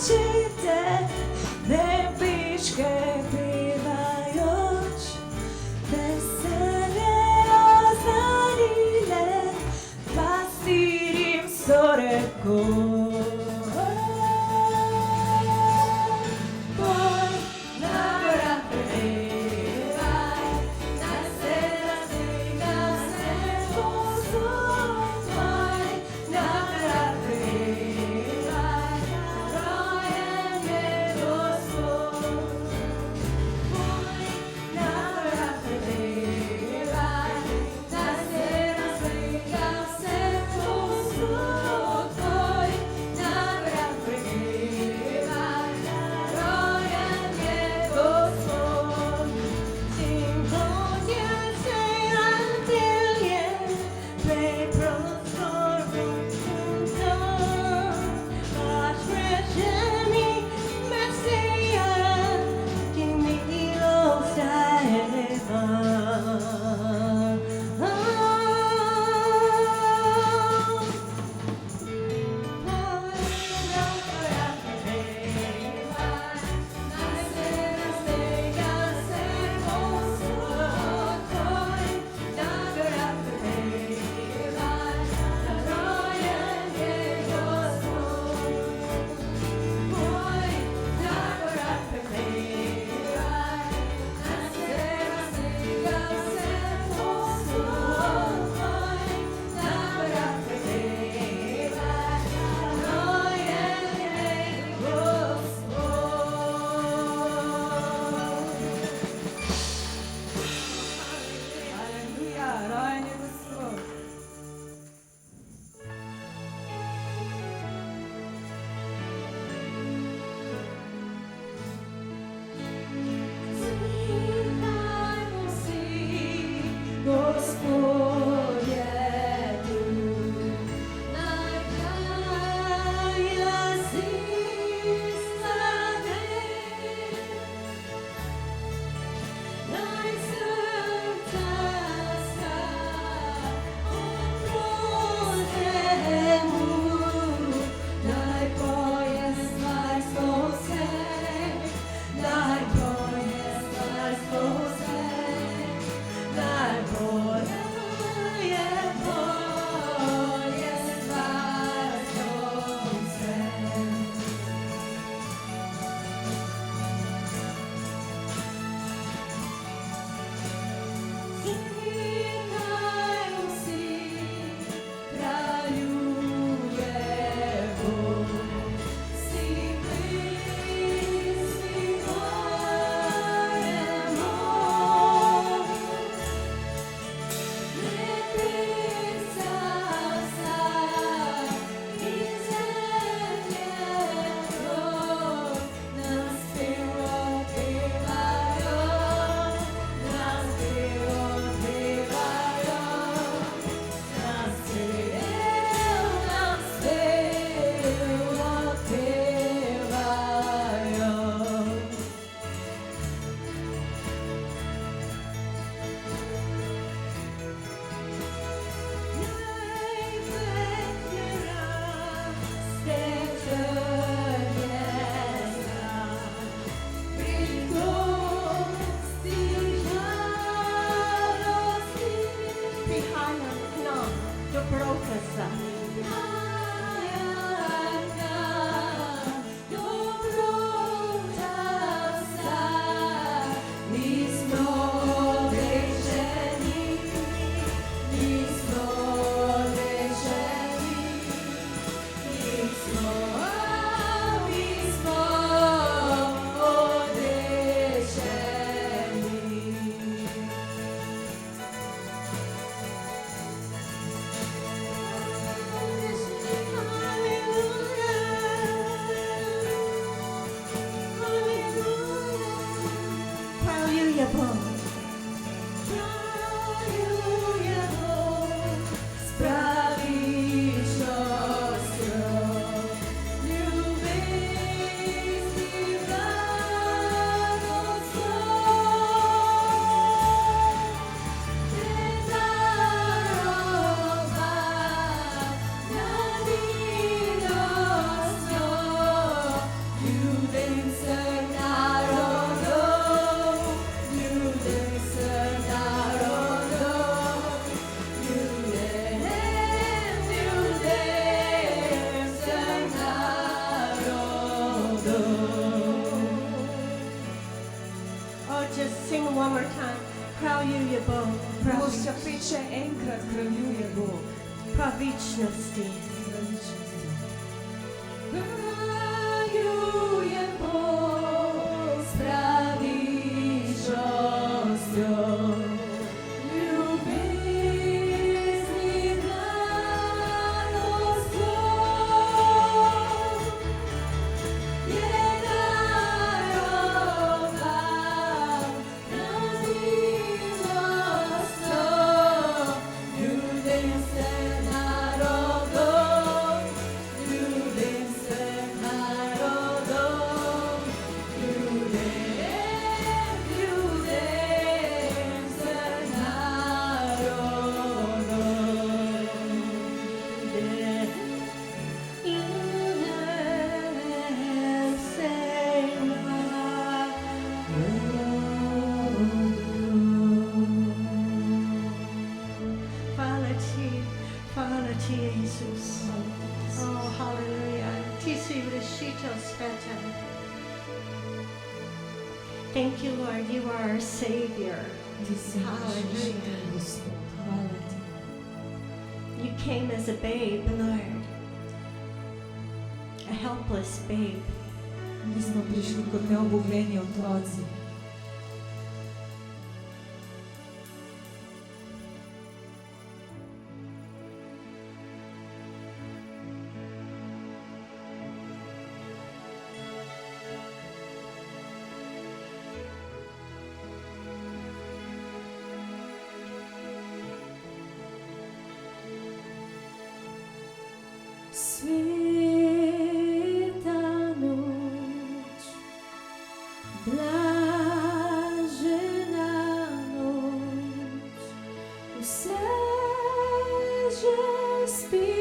Bądźcie nebiške pjevajoć, vesele ozanile, pastirim soreko. sing one more time. Кралює Бог, Прося пиче енкрат кралює Бог. правічності. Правічності. Кралює Бог з правічністю. Любезний радостю. Є дарова правильностю. Людям все народом, людям все народом, людям все Хвала Ти, Ісус. Oh, hallelujah. Tisi Rishito Speta. Thank you, Lord. You are our Savior. Ти си наш Hallelujah. Господь. Хвала Ти. You came as a babe, Lord. A helpless babe. Mi smo prišli kot neobuvljeni otroci. Света noć, blažena noć, все že spí,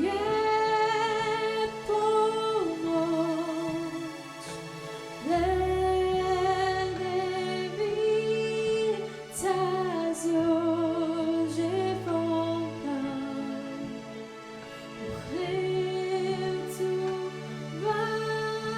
je polnoć, ledevica zjože fontan. Uchylcu Panie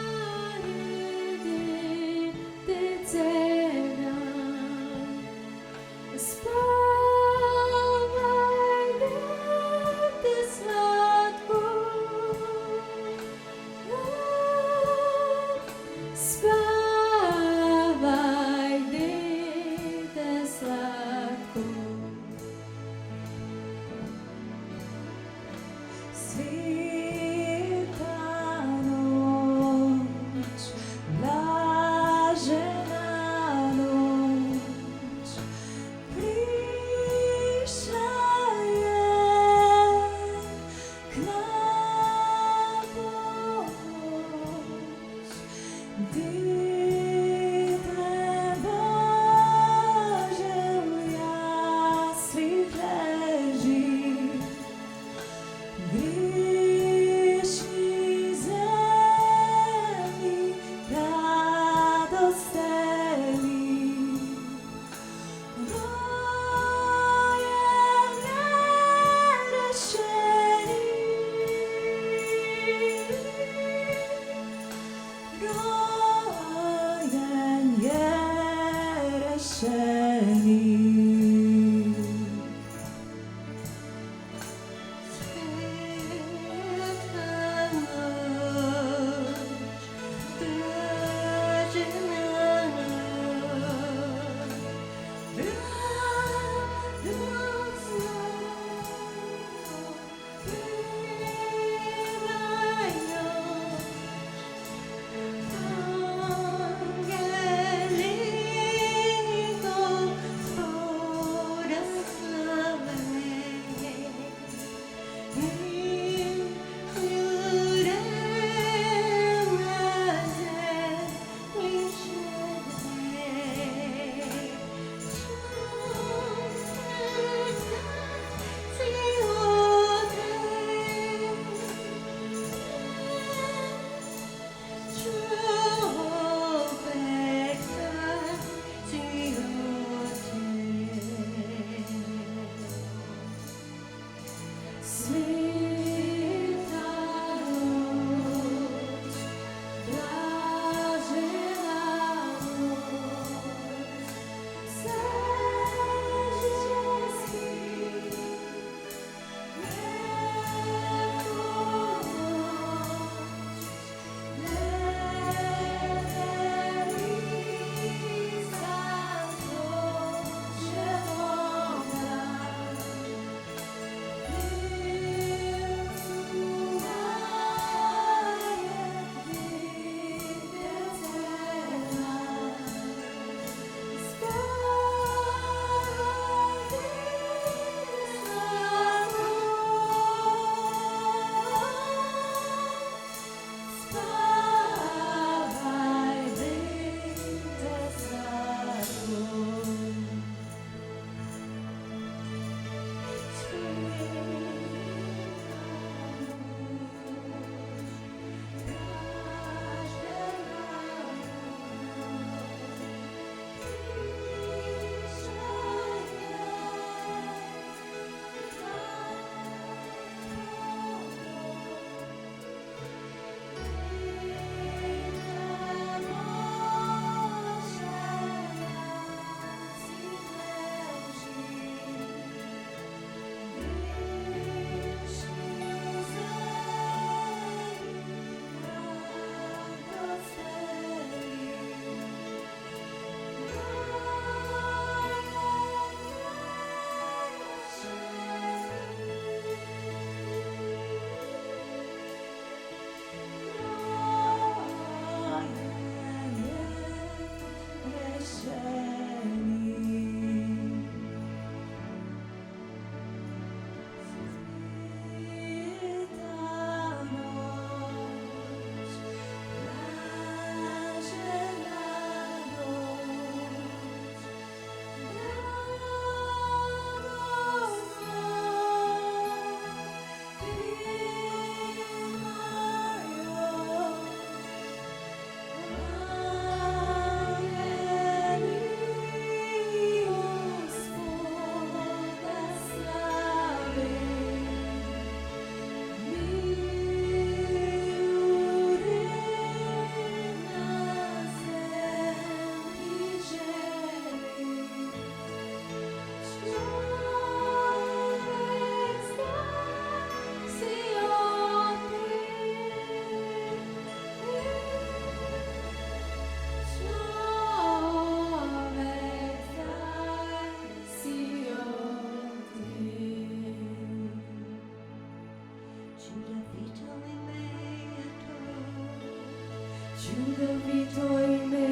Чудовито име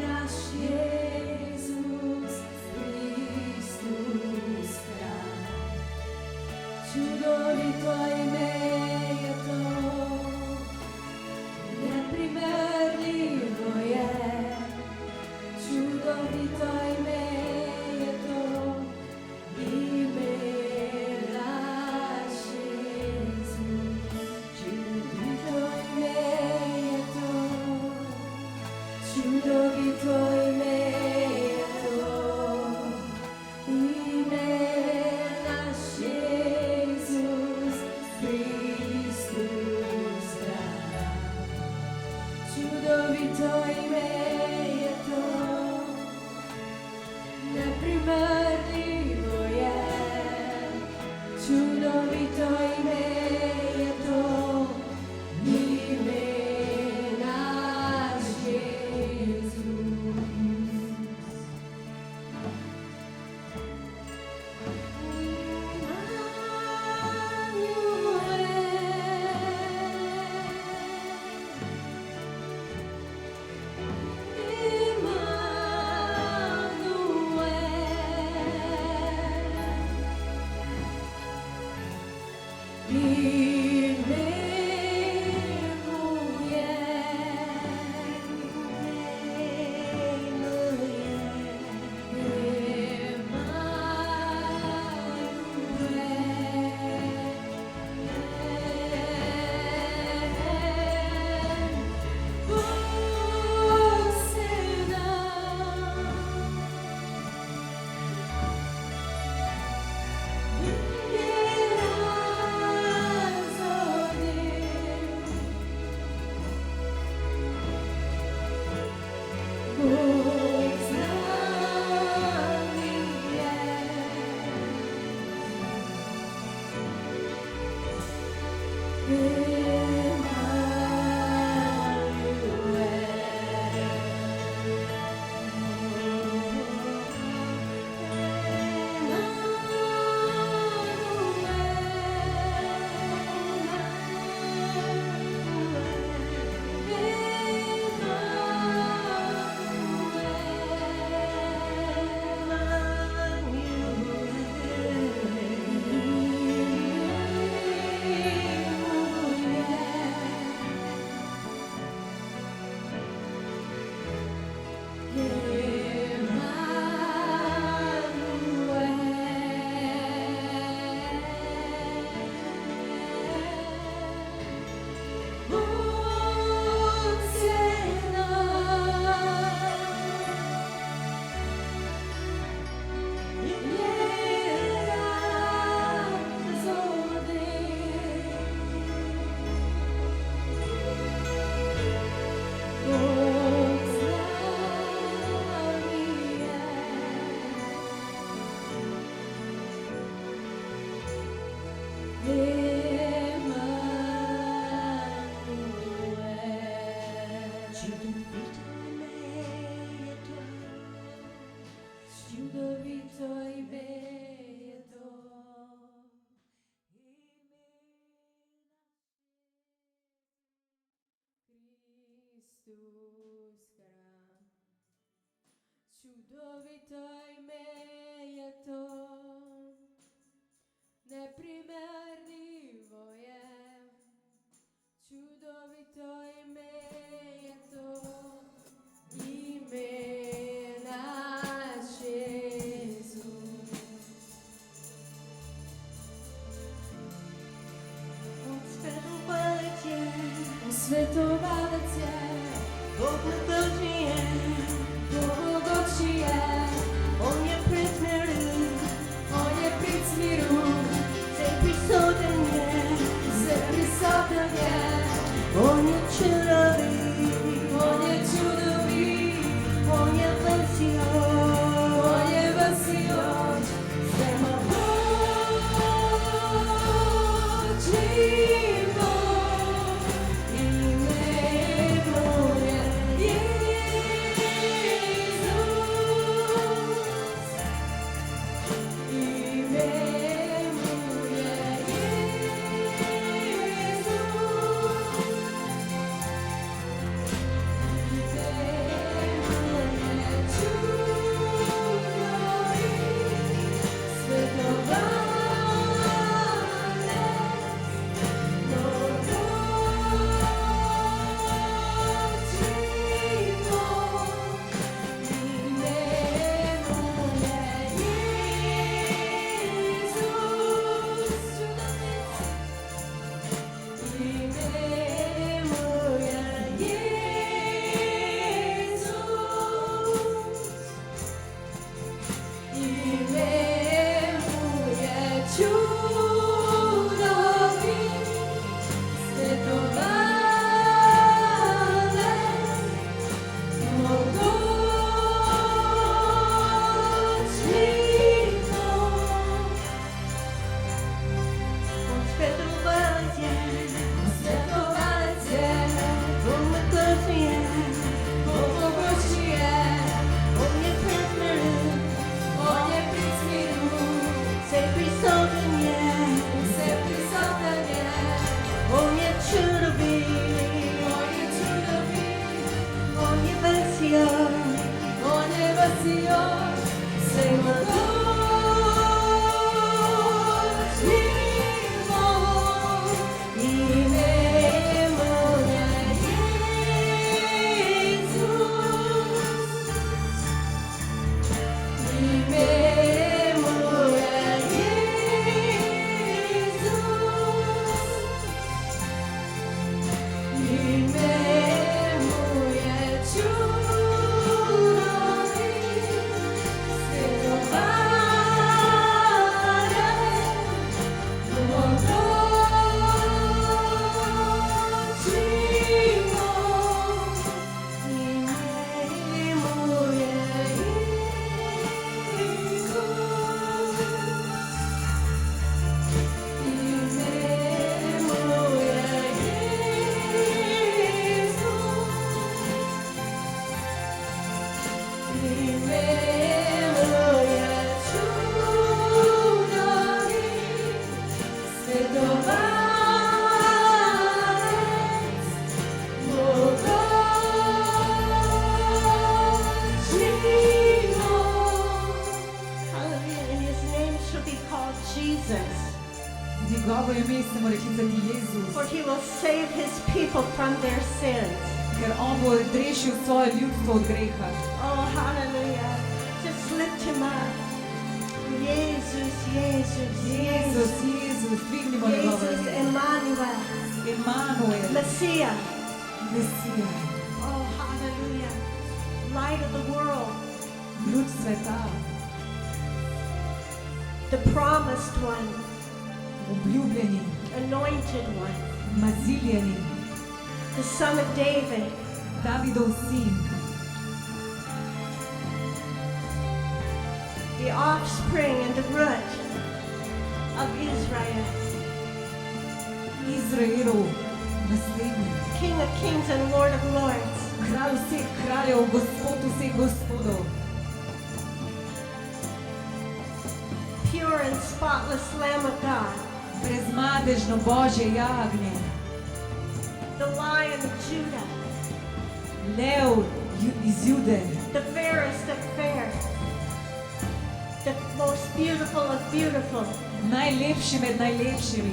наш Иисус Христос краль. Чудовито име непримерливо е. Чудовито име име наш Иисус. Чудовито име чудовито име име наш Иисус Христос краль. Чудовито име непримерливо е. Чудовито име име наш Иисус. Чудовито име е то, непримерливо е. Чудовито име е то, име наш Иисус. Осветовалец е, Бог многожие, Богочие, Он je princ miru, On je princ miru, se prisoten je, On je čudovit, On je čudovit, On je vasiloč, On je vasiloč, svemoćimo ime moje, klicati Jezus, for he will save his people from their sins. ker on bo odrešil svoje ljudstvo od greha. Oh, hallelujah. Just lift him up. Jesus, Jesus, Jezus, Jesus. Jezus, dvignimo njegovo Jesus, ime. Emmanuel, Emanuel, Messiah. Mesija, Oh, hallelujah. Light of the world, luč sveta, the promised one, obljubljeni, anointed one, maziljeni, the son of David. Davidov sin, The offspring and the root of Israel, Izraelov naslednik, King of kings and Lord of lords. kralj vseh kraljev, gospod vseh gospodov, Pure and spotless Lamb of God, brezmadežno Božje jagnje, the Lion of Judah, lev iz Jude, the fairest of fair, the most beautiful of beautiful. najlepši med najlepšimi.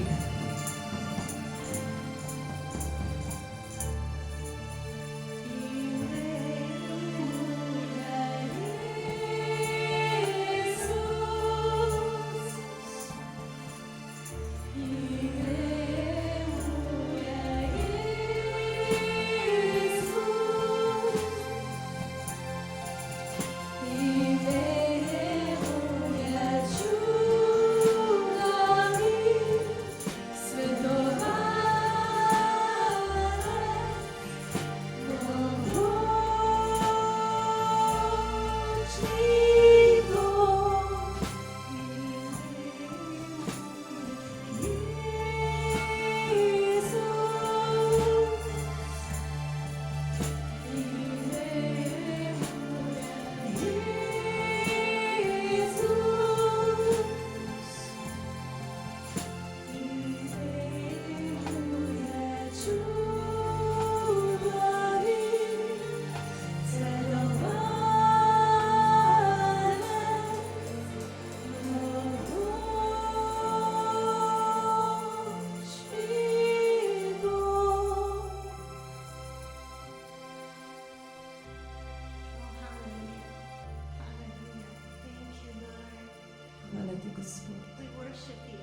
Hvala ti, Gospod. We worship you.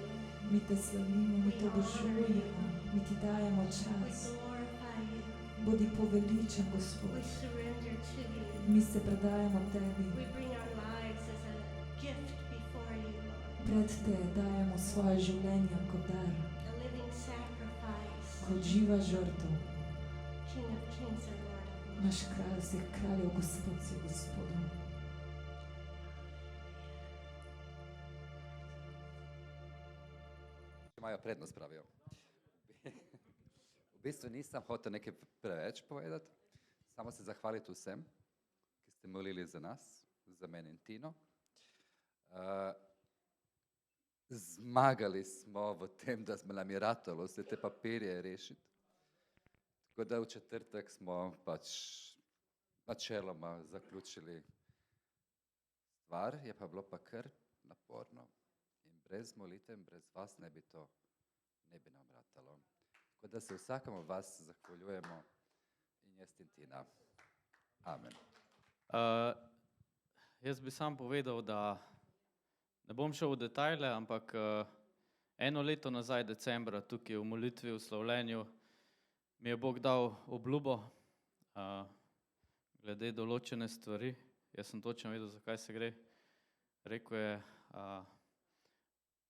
Mi te slavimo, mi te obožujemo, mi ti dajemo We čas. glorify you. Bodi poveličen, Gospod. We surrender to you. Mi se predajamo tebi. We bring our lives as a gift before you, Lord. Pred te dajemo svoje življenje kot dar, A living sacrifice. kot živa žrtev. King of kings and Lord of lords. Naš kralj vseh kraljev, Gospod vseh gospodov. Imajo prednost, pravijo. V bistvu nisem hotel nekaj preveč povedati, samo se zahvaliti vsem, ki ste molili za nas, za mene in Tino. Zmagali smo v tem, da smo nam je ratalo vse te papirje rešiti. Tako da v četrtek smo pač načeloma zaključili stvar, je pa bilo pa kar naporno. In brez molitev, brez vas ne bi nam ratalo. Tako da se vsakemu od vas zahvaljujemo in jaz in Tina. Amen. Jaz bi sam povedal, da ne bom šel v detajle, ampak eno leto nazaj, decembra, tukaj v molitvi v slavljenju, mi je Bog dal obljubo glede določene stvari. Jaz sem točno vedel, zakaj se gre. Rekel je,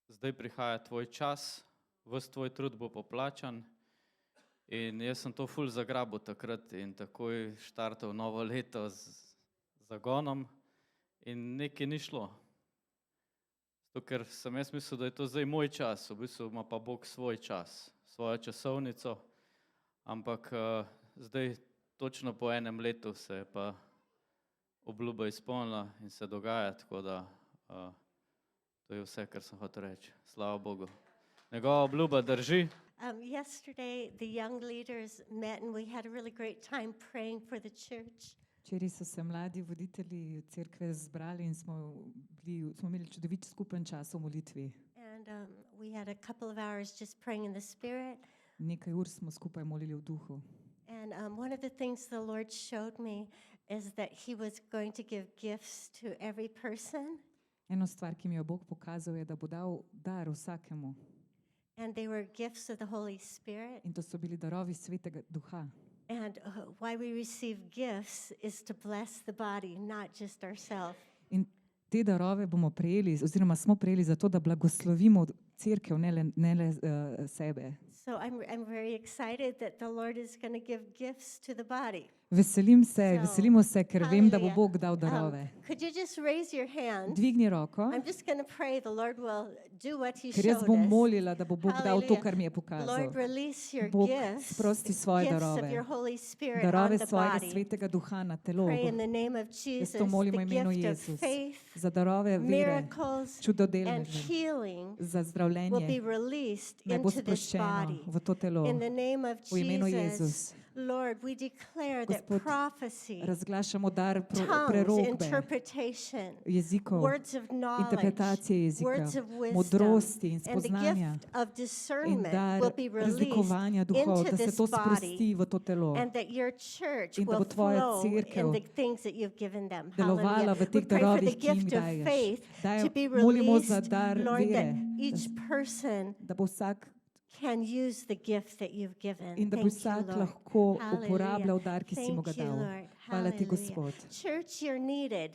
zdaj prihaja tvoj čas, ves tvoj trud bo poplačan. In jaz sem to ful zagrabil takrat in takoj štartal novo leto z zagonom in nekaj ni šlo. Zato, ker sem jaz mislil, da je to zdaj moj čas, v bistvu ima pa Bog svoj čas, svojo časovnico, ampak zdaj točno po enem letu se je pa obljuba izpolnila in se dogaja, tako da to je vse, kar sem hotel reči. Slava Bogu. Njegova obljuba drži. Yesterday, the young leaders met and we had a really great time praying for the church. Včeraj so se mladi voditelji cerkve zbrali in smo imeli čudovit skupen čas v molitvi. And And we had a couple of hours just praying in the Spirit. Nekaj ur smo skupaj molili v duhu. And one of the things the Lord showed me is that He was going to give gifts to every person. Eno stvar, ki mi jo Bog pokazal, je, da bo dal dar vsakemu. And they were gifts of the Holy Spirit. In to so bili darovi Svetega Duha. And why we receive gifts is to bless the body, not just ourselves. In te darove bomo prejeli, oziroma smo prejeli zato, da blagoslovimo cerkev, ne le sebe. So I'm very excited that the Lord is going to give gifts to the body. Veselimo se, ker vem, da bo Hallelujah. Bog dal darove. Could you just raise your hand? Dvigni roko, I'm just going to pray the Lord will do what He ker showed jaz bom us. molila, da bo Bog dal to, Hallelujah. kar mi je pokazal. Lord, release your Bog, gifts, sprosti svoje gifts darove. of your Holy Spirit Darove on the svojega body. Svetega Duha na telo. Pray in the name of Jaz Jesus, to molim v the imenu gift of Jezus. faith, Za darove vere, miracles, and čudodelneže, healing za will be zdravljenje, released naj bo into this sproščeno body. v to telo. In the name of V imenu Jesus, Jezus. Lord, we declare that Gospod, prophecy, Razglašamo dar tongues, prerokbe, interpretation, jezikov, words of knowledge, interpretacije jezika, words of wisdom, modrosti in and the spoznanja gift of in discernment dar will be released razlikovanja duhov, into da se this to body, sprosti v to telo. and that your church In da will bo tvoja flow cerkev in the things that you've given them. delovala Hallelujah. v We teh pray for the darovih, ki jim gift of daješ. faith to be Molimo za released, dar Lord, that vere, each person da bo vsak can use the gift that you've given. in da bo Thank you, vsak Lord. lahko Hallelujah. uporabljal dar, ki si mu ga Thank you, dal. Lord. Hvala ti, Hallelujah. Gospod. Church, you're needed.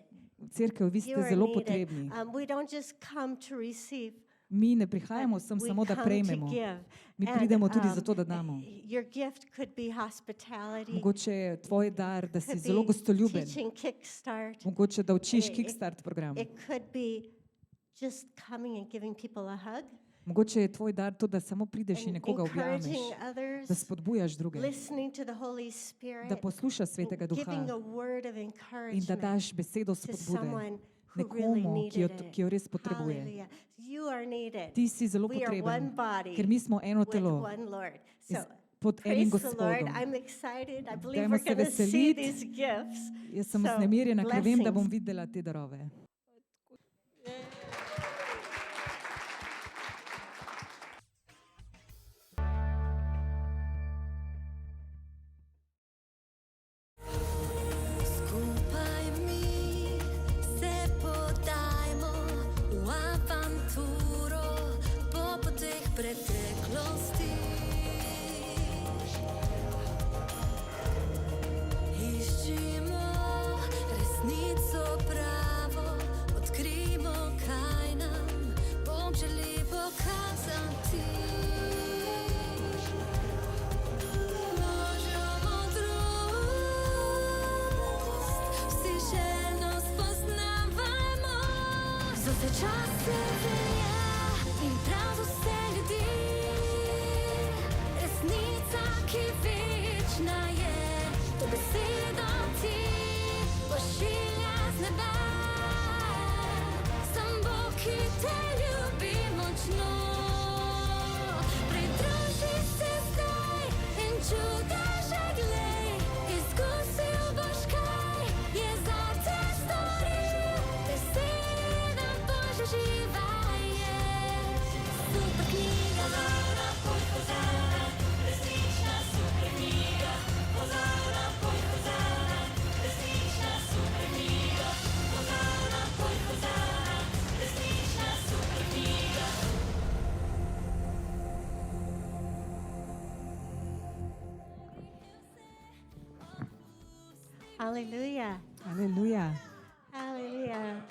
Cerkev, vi You ste are zelo needed. potrebni. We don't just come to receive. Mi ne prihajamo sem We samo, da come prejmemo. to give. Mi And, pridemo tudi zato, da damo. Your gift could be hospitality. Mogoče je tvoj dar, da si Could zelo be gostoljuben. teaching Kickstart. Mogoče, da učiš It- Kickstart program. It could be just coming and giving people a hug. Mogoče je tvoj dar to, da samo prideš in And nekoga objameš, encouraging others. da spodbujaš druge, Listening to the Holy Spirit. da poslušaš Svetega and giving Duha a word of in da encouragement daš besedo to spodbude someone who really nekomu, ki jo, needed it. ki jo res potrebuje. Hallelujah. You are needed. Ti si zelo We are one potreben, body ker mi smo eno with telo one Lord. So pod enim praise the Lord. Gospodom. I'm excited. I believe Dajmo we're se going to see veseliti. these gifts. Jaz sem So, vznemirjena, ker vem, da bom blessings. videla te darove. Skupaj mi se podajmo v avanturo po poteh preteklosti. Iščimo resnico pravo, odkrijmo, kaj nam Bog želi pokazati. Božjo modrost vsi željno spoznavajmo. Za vse čase velja in prav za vse ljudi. Resnica, ki večna je, to besedo ti pošilja z neba. Sam Bog, ki te ljubi močno. Pridruži se zdaj in čudeže glej. Izkusil boš, kaj je zate storil. Beseda Božja živa je. Super knjiga. Hozana, poj, Hozana, resnična super knjiga. Hozana, poj, Hozana, resnična super knjiga. Hozana, poj, Hozana, resnična super knjiga. Hallelujah. Aleluja. Hallelujah.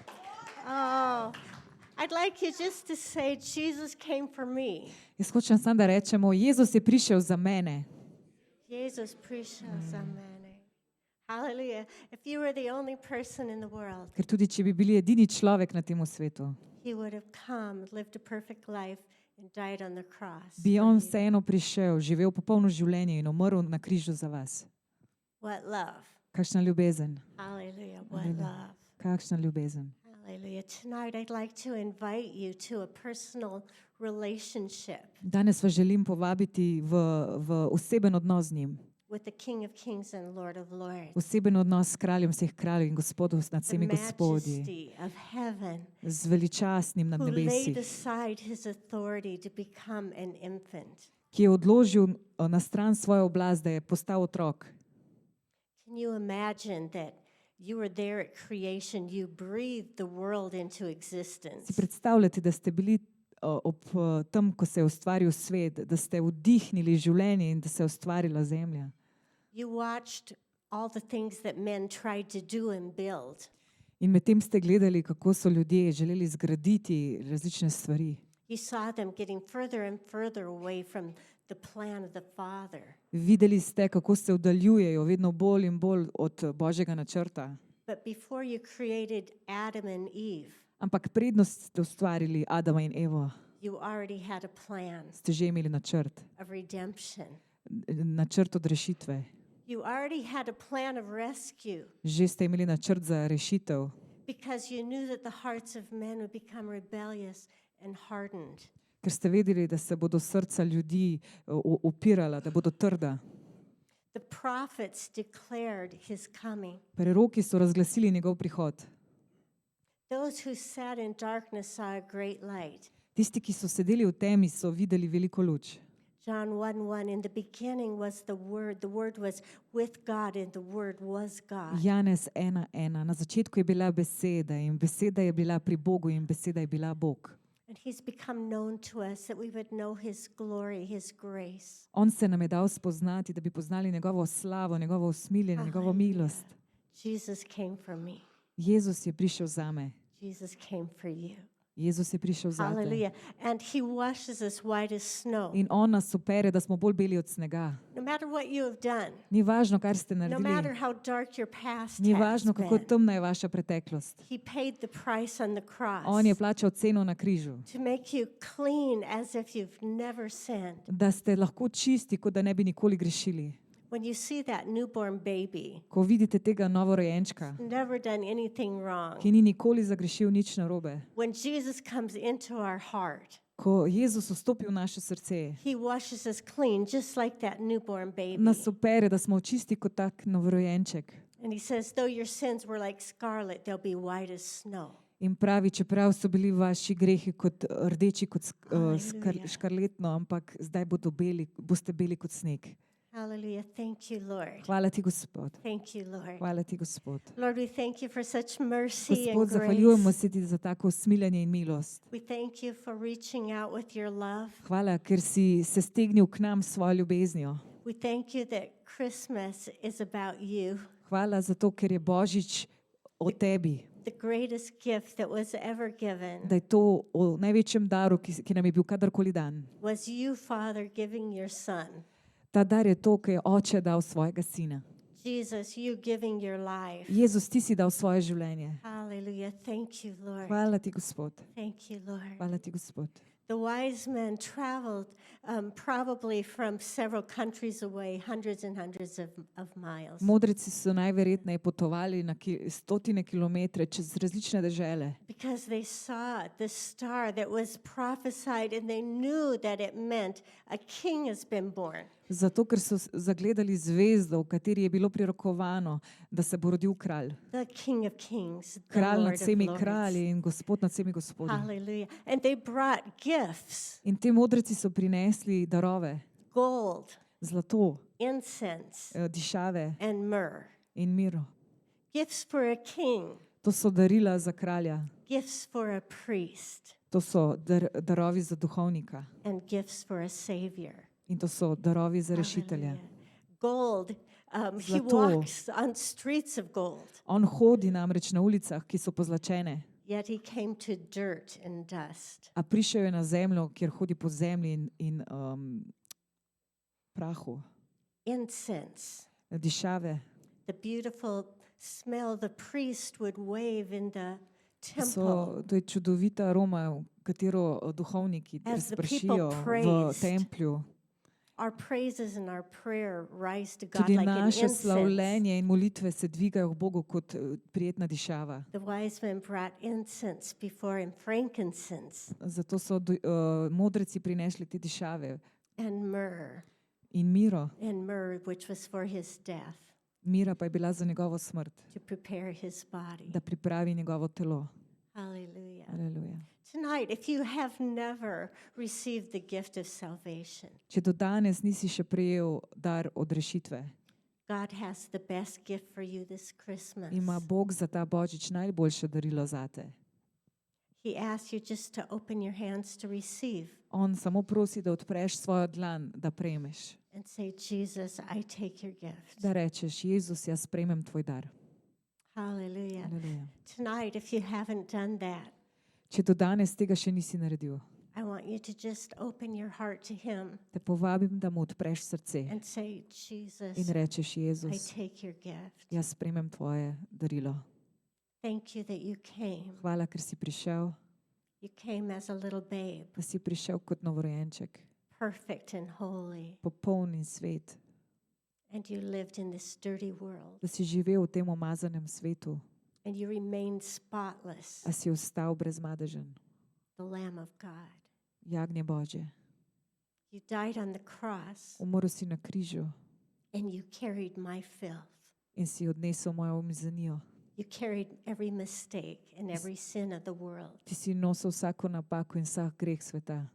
Oh, I'd like you just to say, Jesus came for me. Jaz hočem samo, da rečemo, Jezus je prišel za mene. Jesus prišel za mene. Hallelujah. If you were the only person in the world, Ker tudi, če bi bili edini človek na tem svetu, he would have come, lived a perfect life, and died on the cross. bi for on you. vseeno prišel, živel popolno življenje in umrl na križu za vas. What love. Kakšna ljubezen, Hallelujah. What Hallelujah. love. kakšna ljubezen. Hallelujah. Tonight, I'd like to invite you to a personal relationship. Danes vas želim povabiti v oseben odnos z njim. with the King of Kings and Lord of Lords. Oseben odnos s kraljem vseh kraljev in gospodom nad The vsemi gospodi, majesty of heaven, z veličastnim nad who laid nebesih, aside his authority to become an infant. ki je odložil na stran svojo oblast, da je postal otrok. Can you imagine that you were there at creation? You breathed the world into Si existence. predstavljate, da ste bili ob tem, ko se je ustvaril svet, da ste vdihnili življenje in da se je ustvarila zemlja. You watched all the things that men tried to do and build. In medtem ste gledali, kako so ljudje želeli zgraditi različne stvari. You saw them getting further and further away from the plan of the Father. Videli ste, kako se oddaljujejo vedno bolj in bolj od Božjega načrta. But before you created Adam and Eve, Ampak prednost ste ustvarili Adama in Evo, you already had a plan ste že imeli načrt, of redemption. načrt odrešitve. You already had a plan of rescue Že ste imeli načrt za rešitev, because you knew that the hearts of men would become rebellious and hardened. ker ste vedeli, da se bodo srca ljudi upirala, da bodo trda. The prophets declared his coming. Preroki so razglasili njegov prihod. Those who sat in darkness saw a great light. Tisti, ki so sedeli v temi, so videli veliko luč. John 1:1, in the beginning was the Word was with God, and the Word was God. Janez 1:1. Na začetku je bila beseda in beseda je bila pri Bogu in beseda je bila Bog. And he's become known to us that we would know his glory, his grace. On se nam je dal spoznati, da bi poznali njegovo slavo, njegovo usmiljenje, njegovo milost. Jesus came for me. Jezus je prišel zame. Jesus came for you. Jezus je prišel zate. Hallelujah. And he washes us white as snow. In on nas opere, da smo bolj beli od snega. No matter what you have done, Ni važno, kar ste no matter naredili. how dark your past Ni has važno, kako been, temna je vaša preteklost. he paid the price on the cross On je plačal ceno na križu, to make you clean as if you've never sinned. da ste lahko čisti, kot da ne bi nikoli grešili. When you see that newborn baby, Ko vidite tega novorojenčka, never done anything wrong, ki ni nikoli zagrešil nič narobe, when Jesus comes into our heart, ko Jezus vstopi v naše srce, he washes us clean just like that newborn baby. nas opere, da smo čisti kot tak novorojenček. And he says, though your sins were like scarlet, they'll be white as snow. In pravi, čeprav so bili vaši grehi kot rdeči, kot Hallelujah. škarletno, ampak zdaj boste beli kot sneg. Hallelujah. Thank you, Lord. Hvala ti, Gospod. Thank you, Lord. Hvala ti, Gospod. Lord, we thank you for such mercy Gospod, and zahvaljujemo grace. se ti za tako usmiljenje in milost. We thank you for reaching out with your love. Hvala, ker si se stegnil k nam s svojo ljubeznijo. We thank you that Christmas is about you, Hvala zato, ker je Božič o tebi, the greatest gift that was ever given. da je to o največjem daru, ki nam je bil kadarkoli dan. Was you, Father, giving your Son. Ta dar je to, ki je oče dal svojega sina. Jesus, you giving your life. Jezus, ti si dal svoje življenje. Hallelujah. Thank you, Lord. Hvala ti, Gospod. Thank you, Lord. Hvala ti, Gospod. The wise men traveled probably from several countries away, hundreds and hundreds of miles, Modreci so najverjetneje potovali na stotine kilometre čez različne dežele, because they saw the star that was prophesied and they knew that it meant a king has been born. zato ker so zagledali zvezdo, v kateri je bilo prirokovano, da se bo rodil kralj. The King of Kings, the Kralj nad Lord of vsemi Lords. kralji in Gospod nad vsemi gospodi. Hallelujah. And they brought gifts, In te modreci so prinesli darove, gold, zlato, incense, dišave and myrrh. in miro. Gifts for a king, To so darila za kralja, gifts for a priest, to so darovi za duhovnika and gifts for a savior. in to so darovi za rešitelja. Hallelujah. Gold, he Zlato. walks on streets of gold, On hodi namreč na ulicah, ki so pozlačene, yet he came to dirt and dust. a prišel je na zemljo, kjer hodi po zemlji in prahu, Incense, dišave. the beautiful smell the priest would wave in the To je čudovita aroma, katero duhovniki As the razpršijo people v praised, templju. Our praises and our prayer rise to God Tudi like an naše incense. slavljenje in molitve se dvigajo k Bogu kot prijetna dišava. The wise men brought incense before him, frankincense Zato so modreci prinesli te dišave and myrrh. in Miro. and myrrh, which was for his death, Mira pa je bila za njegovo smrt, to prepare his body. da pripravi njegovo telo. Hallelujah. Aleluja. Tonight, if you have never received the gift of salvation, Če do danes nisi še prejel dar odrešitve, God has the best gift for you this Christmas. ima Bog za ta božič najboljše darilo zate. He asks you just to open your hands to receive On samo prosi, da odpreš svojo dlan, da prejmeš. and say, Jesus, I take your gift. Da rečeš, Jezus, jaz sprejmem tvoj dar. Hallelujah. Aleluja. Tonight, if you haven't done that, Če do danes tega še nisi naredil, I want you to just open your heart to Him te povabim, da mu odpreš srce and say, Jesus, in rečeš, I Jezus, take your gift. jaz sprejmem tvoje darilo. Thank you that you came. Hvala, ker si prišel, You came as a little babe, da si prišel kot novorojenček, perfect and holy, popoln in svet, and you lived in this dirty world, da si živel v tem umazanem svetu, and you remained spotless, a si ostal brezmadežen, the Lamb of God. jagnje Božje. You died on the cross, Umrl si na križu and you carried my filth. in si odnesel mojo umizanijo. You carried every mistake and every sin of the world, Ti si nosil vsako napako in vsak greh sveta.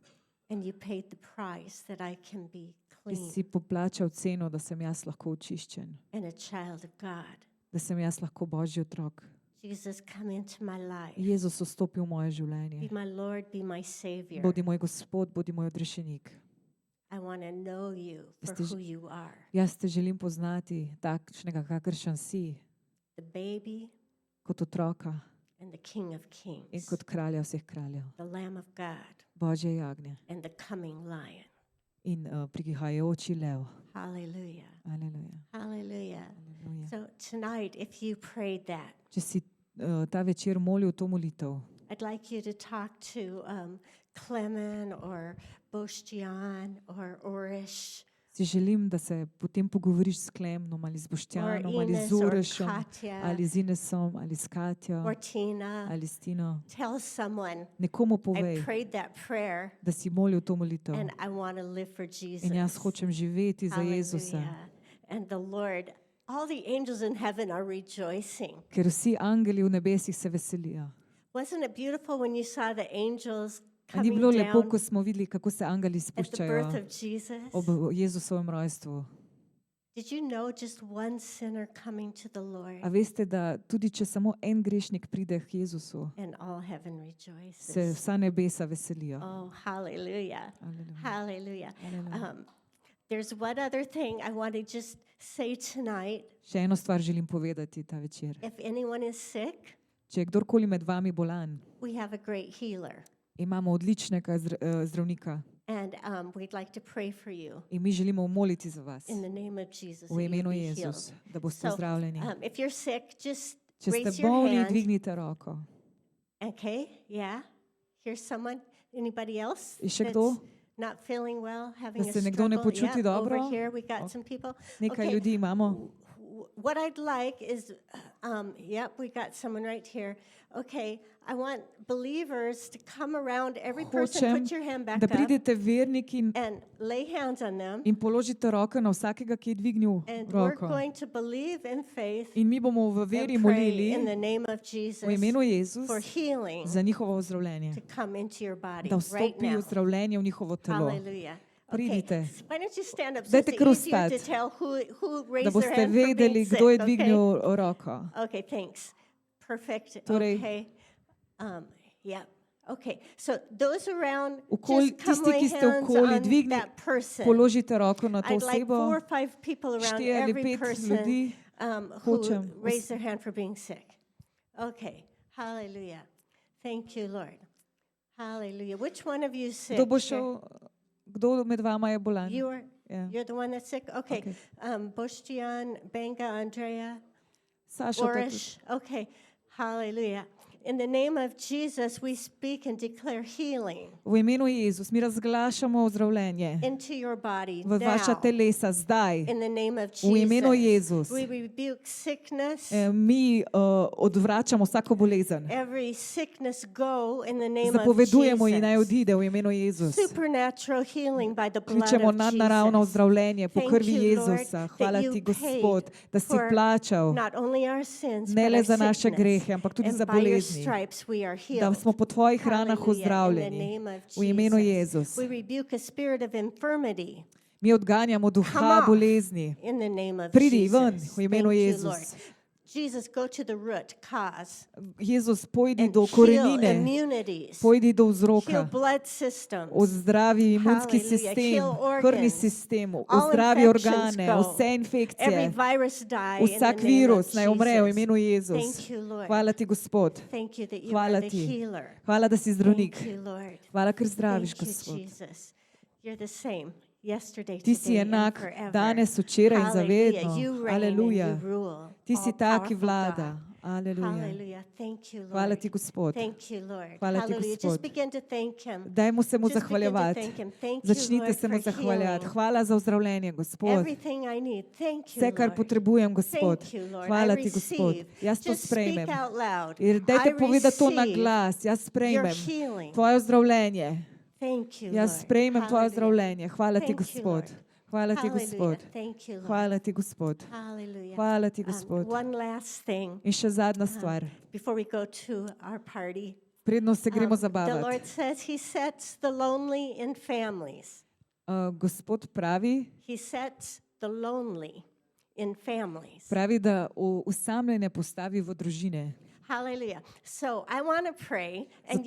and you paid the price that I can be Ti clean si poplačal ceno, da sem jaz lahko očiščen, and a child of God. da sem jaz lahko Božji otrok. Jesus, come into my life. Jezus vstopi v moje Be življenje. my Lord, be my Savior. Bodi moj Gospod, bodi moj odrešenik. I want to know you for Ste- who you are. Jaz te želim poznati takšnega, kakršen si, The baby kot otroka and the King of in Kings, kot kralja vseh kraljev. the Lamb of God Božje jagnje and the coming Lion. in prihajajoči lev. Hallelujah. Aleluja. Hallelujah. Aleluja. So tonight, if you prayed that, Če si ta večer molil to molitev, I'd like you to talk to Clement or Bostian or Orish si želim, da se potem pogovoriš s Klemnom ali z or Boštjanom ali Ines z or Urešem Katja ali z Inesom ali s Katjo or Tina. ali s Tino. Tell someone, Nekomu I povej, prayed that prayer da si molil to molitev and I want to live for Jesus. in jaz hočem živeti za Jezusa, Hallelujah. And the Lord, all the angels in heaven are rejoicing. ker vsi angeli v nebesih se veselijo. Wasn't it beautiful when you saw the angels A ni coming bilo lepo, down ko smo videli, kako se angeli at the birth spuščajo of Jesus? ob Jezusovem rojstvu? Did you know just one sinner coming to the Lord A veste, da tudi če samo en grešnik pride k Jezusu, and all heaven se rejoices? vsa nebesa veselijo. Oh, hallelujah. Aleluja. Hallelujah. Aleluja. There's one other thing I want to just say tonight. Še eno stvar želim povedati ta večer. If anyone is sick, Če je kdorkoli med vami bolan, we have a great healer. imamo odličnega zdravnika And we'd like to pray for you in mi želimo moliti za vas in the name of Jesus. v that you'll imenu be Jezus, healed. da boste So, zdravljeni. if you're sick, just Če raise ste your bolni, hand. dvignite roko. Okay, yeah. Here's someone. Anybody else? Je še that's kdo? Not feeling well, having a se nekdo ne struggle? počuti Yeah, dobro? over here we got some people. Nekaj Okay. ljudi imamo. What I'd like is, yep, we got someone right here. Okay, I want believers to come around every person, Hočem, put your hand back da up, pridete verniki and lay hands on them. in položite roko na vsakega, ki je dvignil And we're roko. going to believe in faith In mi bomo v veri and pray molili in the name of Jesus v imenu Jezus for healing za njihovo ozdravljenje, to come into your body da right vstopi now. zdravljenje v njihovo telo. Hallelujah. Okay, Pridite. why don't you stand up so Dajte it's kar easier to vstati, tell who Da raised their boste hand for vedeli, being sick, kdo je okay? dvignil roko. Okay, thanks. Perfect. Torej- Okay. Yeah. Okay. So those around, Okoli- just come tisti, lay ki ste hands okoli, on dvigni- that person. Položite roko na to I'd like osebo. 4 or 5 people around 4 ali every 5 person ljudi. who hočem raised their hand for being sick. Okay. Hallelujah. Thank you, Lord. Hallelujah. Which one of you sick? Kdo bo Share- šel, kdo med vama je bolan? Ja. You're the one that's sick? Okay. Okay. Bostian, Benga, Andrea, Saša, pa tudi. Orish. Okay. Hallelujah. In the name of Jesus, we speak and declare healing V imenu Jezus mi razglašamo ozdravljenje into your body v vaša now. telesa zdaj. In the name of V imenu Jesus, Jezus. we rebuke sickness. Mi odvračamo vsako bolezen. Every sickness go in the name Zapovedujemo of ji naj Jesus. odide v imenu Jezus. Supernatural healing by the blood Kličemo of nadnaravno Jesus. ozdravljenje po Thank krvi you, Lord, Jezusa. that Hvala you ti, paid Gospod, da si for plačal not only our sins, ne but le our za naše sickness. grehe, ampak tudi And za by your bolezni. stripes we are Da healed. smo po tvojih ranah Hallelujah. In the ozdravljeni. name of V imenu Jesus. Jezus. We rebuke a spirit of infirmity Mi odganjamo Come duha off. bolezni. in the name of Pridi Jesus. ven v imenu Thank you, Jezus. Lord. Jesus, go to the root cause Jezus, pojdi and do heal korenine, immunities, pojdi do heal vzroka. blood systems, Ozdravi imunski Hallelujah. sistem, Heal organs. krvni sistem, All ozdravi infections organe, go. vse every infekcije, virus die in vsak the name virus of naj umre v Jesus. imenu Jezus. Thank you, Lord. Hvala ti, Gospod. Thank you that you Hvala are the ti. healer. Hvala, da si zdravnik. Thank you, Lord. Hvala, ker zdraviš, Thank you, Gospod. Jesus. You're the same yesterday, Ti si today, and enak forever. danes, včeraj in za Hallelujah. vedno. You reign Aleluja. and you rule. Ti si ta, ki All-powerful vlada. God. Aleluja. Hallelujah. Thank you, Lord. Hvala ti, Gospod. Thank you, Lord. Hvala ti, Hallelujah. Gospod. Just begin to thank him. Dajmo se mu Just begin to zahvaljevati. thank him. Thank you, Začnite Lord, se mu for zahvaljati. healing. Hvala za ozdravljenje, Gospod. Everything I need. Thank you, Vse, kar Lord. potrebujem, Gospod. Thank you, Lord. Hvala I ti, Gospod. receive. Jaz to Just sprejmem. speak out loud. Dajte I povedati to na receive glas. Jaz your sprejmem healing. tvoje ozdravljenje. Thank you, Jaz Lord. sprejmem tvoje Hallelujah. ozdravljenje. Hvala ti, Thank you, Gospod. Lord. Hvala ti, Hallelujah. Gospod. Thank you, Lord. Hvala ti, Gospod. Hallelujah. Hvala ti, Gospod. One last thing In še zadnja stvar. before we go to our party. Predno se gremo The Lord zabavati. says he sets the lonely in families. Gospod pravi, He sets the lonely in families. da usamljene postavi v družine. Hallelujah. So I want to pray, and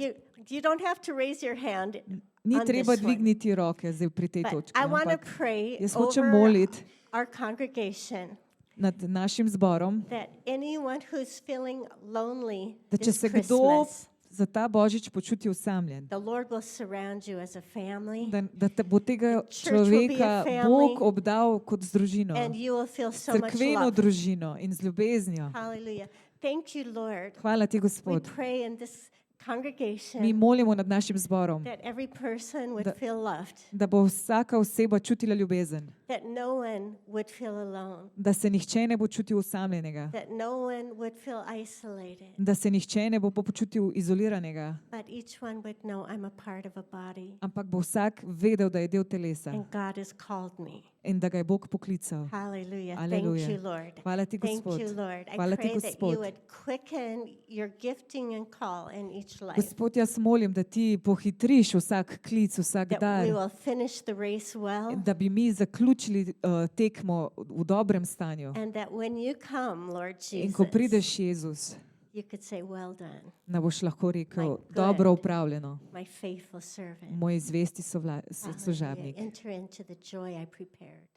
you don't have to raise your hand Ni on treba this one, dvigniti roke zdaj pri tej but točki, I want to ampak pray jaz hočem over moliti our congregation nad našim zborom, that anyone who's feeling lonely da če this se kdo Christmas, za ta božič počuti usamljen, the Lord will surround you as a family, da te bo tega church will be človeka a family, Bog obdal kot z družino, and you will feel so much cerkveno love. družino in z ljubeznijo. Hallelujah. Thank you, Lord. Hvala ti, We Gospod. pray in this Mi congregation molimo nad našim zborom, that every person would Da- feel loved, da bo vsaka oseba čutila ljubezen, that no one would feel alone, da se nihče ne bo čutil usamljenega, that no one would feel isolated, da se nihče ne bo počutil izoliranega, but each one would know I'm a part of a body ampak bo vsak vedel, da je del telesa and God has called me. in da ga je Bog poklical. Hallelujah. Hallelujah. Thank you, Lord. Hvala ti, Thank Gospod. you, Lord. I Hvala ti, pray that Gospod. you would quicken your gifting and call in each life, Gospod, jaz molim, da ti pohitriš vsak klic, vsak that dar, we will finish the race well, da bi mi zaključili tekmo v dobrem stanju. and that when you come, Lord In ko Jesus, prideš, Jezus, you could say, well done, da boš lahko rekel, My good. dobro upravljeno, my faithful servant. moj zvesti Hallelujah. služabnik. Enter into the joy I prepared.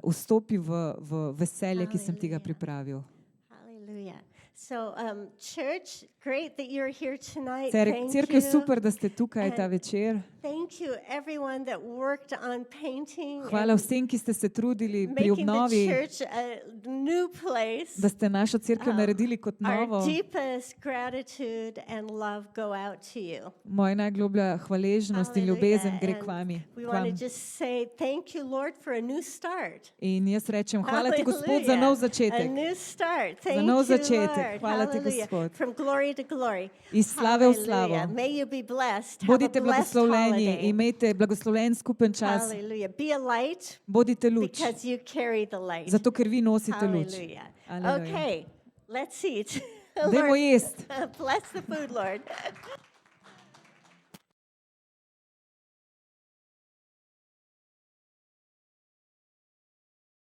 Vstopi v veselje, ki sem ti ga Hallelujah. pripravil. Hallelujah. So, church, great that you're here tonight. Thank Cerkev, you. super, da ste tukaj ta And večer. Thank you, everyone that worked on painting Hvala and vsem, ki ste se trudili pri making the obnovi, church a new place. da ste našo cerkev naredili kot novo. Our deepest gratitude and love go out to you. Moja najgloblja hvaležnost in ljubezen gre k vami. We k want vam. to just say thank you, Lord, for a new start. In jaz rečem, hvala ti, Gospod, za Hallelujah. nov A začetek. new start. Thank nov you, začetek. Lord. Hvala ti, Hallelujah. Gospod. From glory to glory. Iz slave v slavo. Hallelujah. May you be blessed. Have a Bodite blessed blagoslovljeni, holiday. imejte blagoslovljen skupen čas. Hallelujah. Be a light Bodite luč, because you carry the light. zato ker vi nosite luč. Hallelujah. Hallelujah. Okay, let's eat. Dajmo Lord, jesti. bless the food, Lord.